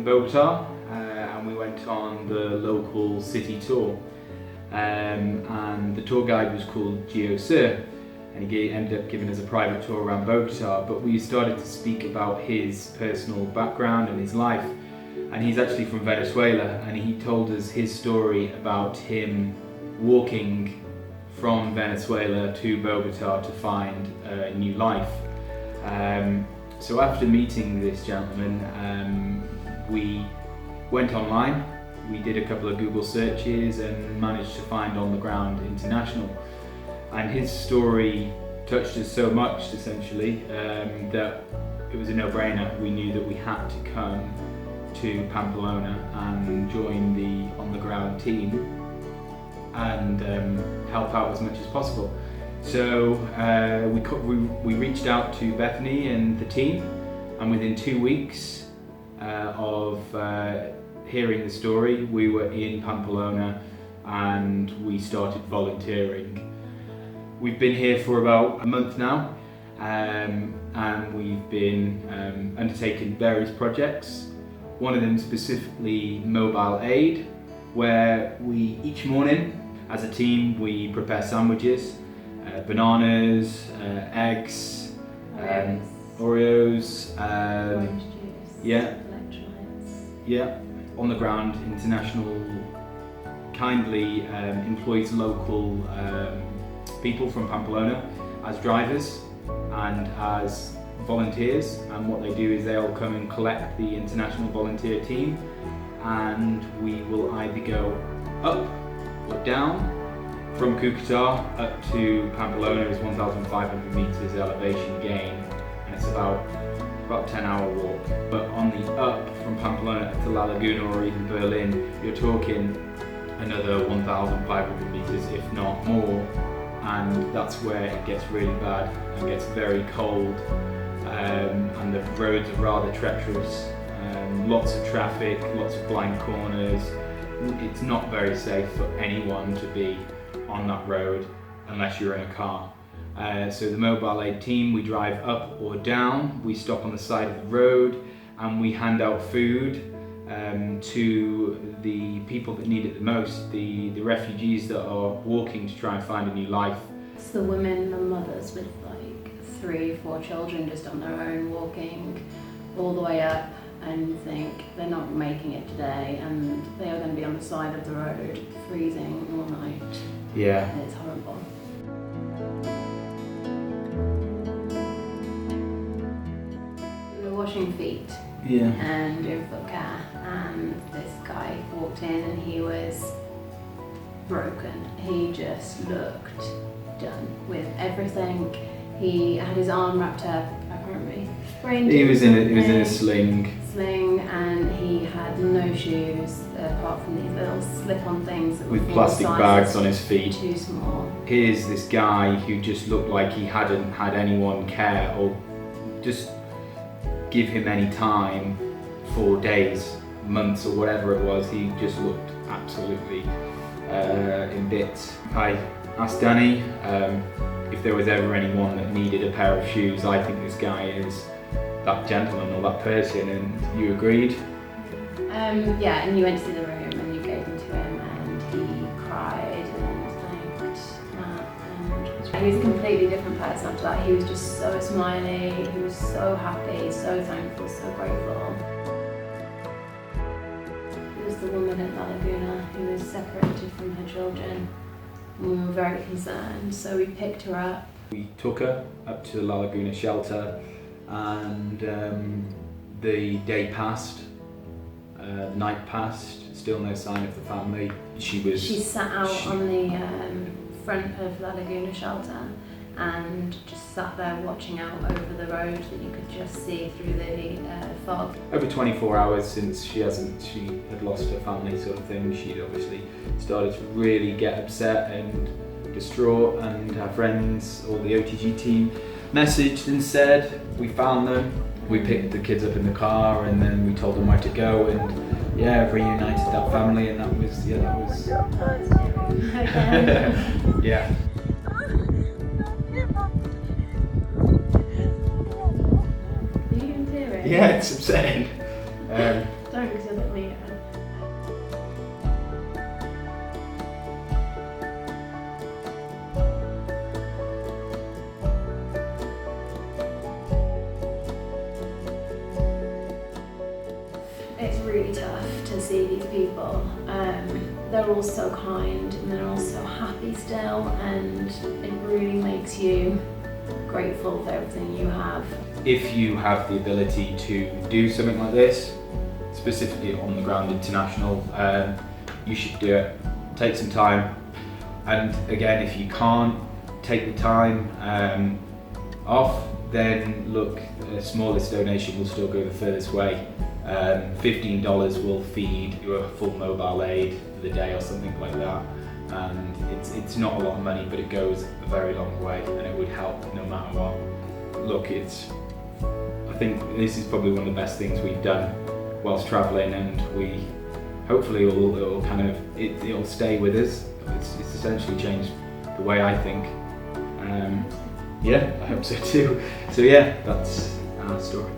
Bogota, and we went on the local city tour. And the tour guide was called Gio Sir, and he ended up giving us a private tour around Bogota, but we started to speak about his personal background and his life. And he's actually from Venezuela, and he told us his story about him walking from Venezuela to Bogota to find a new life. So after meeting this gentleman, we went online. We did a couple of Google searches and managed to find On the Ground International. And his story touched us so much, essentially, that it was a no-brainer. We knew that we had to come to Pamplona and join the On the Ground team and help out as much as possible. So we reached out to Bethany and the team, and within 2 weeks of hearing the story, we were in Pamplona and we started volunteering. We've been here for about a month now, and we've been undertaking various projects. One of them specifically mobile aid, where we each morning as a team we prepare sandwiches, bananas, eggs, Oreos, orange juice, yeah, electrolytes. Yeah. On the Ground International kindly employs local people from Pamplona as drivers and as volunteers, and what they do is they'll come and collect the international volunteer team, and we will either go up or down. From Cucuta up to Pamplona is 1,500 meters elevation gain, and it's about 10-hour walk. But on the up from Pamplona to La Laguna or even Berlin, you're talking another 1,500 meters, if not more, and that's where it gets really bad and gets very cold, and the roads are rather treacherous. Lots of traffic, lots of blind corners. It's not very safe for anyone to be on that road unless you're in a car. So the mobile aid team, we drive up or down, we stop on the side of the road, and we hand out food to the people that need it the most, the refugees that are walking to try and find a new life. It's the women and mothers with like 3-4 children just on their own, walking all the way up, and you think they're not making it today, and they are going to be on the side of the road freezing all night. Yeah. And it's horrible. We were washing feet, Yeah. and doing foot care, and this guy walked in and he was broken. He just looked done with everything. He had his arm wrapped up, apparently sprained. He was in a sling, and he had no shoes apart from these little slip-on things that were with plastic bags on his feet. too small. Here's this guy who just looked like he hadn't had anyone care or just give him any time for days, months, or whatever it was. He just looked absolutely in bits. I asked Dani if there was ever anyone that needed a pair of shoes. I think this guy is that gentleman or that person, and you agreed? Yeah, and you went to the room and you gave them to him, and he cried and thanked Matt, and he was a completely different person after that. He was just so smiley, he was so happy, so thankful, so grateful. It was the woman at La Laguna who was separated from her children, and we were very concerned, so we picked her up. We took her up to the La Laguna shelter, and the day passed, the night passed, still no sign of the family. She sat out on the front of La Laguna shelter and just sat there watching out over the road that you could just see through the fog. Over 24 hours since she had lost her family, sort of thing, she'd obviously started to really get upset and distraught, and her friends, or the OTG team, messaged and said, we found them. We picked the kids up in the car, and then we told them where to go, and yeah, reunited that family, and that was yeah. Are you going to tear it? Yeah, it's upsetting. Don't to see these people. They're all so kind and they're all so happy still, and it really makes you grateful for everything you have. If you have the ability to do something like this, specifically on the ground international, you should do it. Take some time, and again, if you can't take the time off, then look, the smallest donation will still go the furthest way. $15 will feed you a full mobile aid for the day or something like that, and it's not a lot of money, but it goes a very long way, and it would help no matter what. Look, I think this is probably one of the best things we've done whilst travelling, and we hopefully it'll stay with us. It's essentially changed the way I think. Yeah, I hope so too. So yeah, that's our story.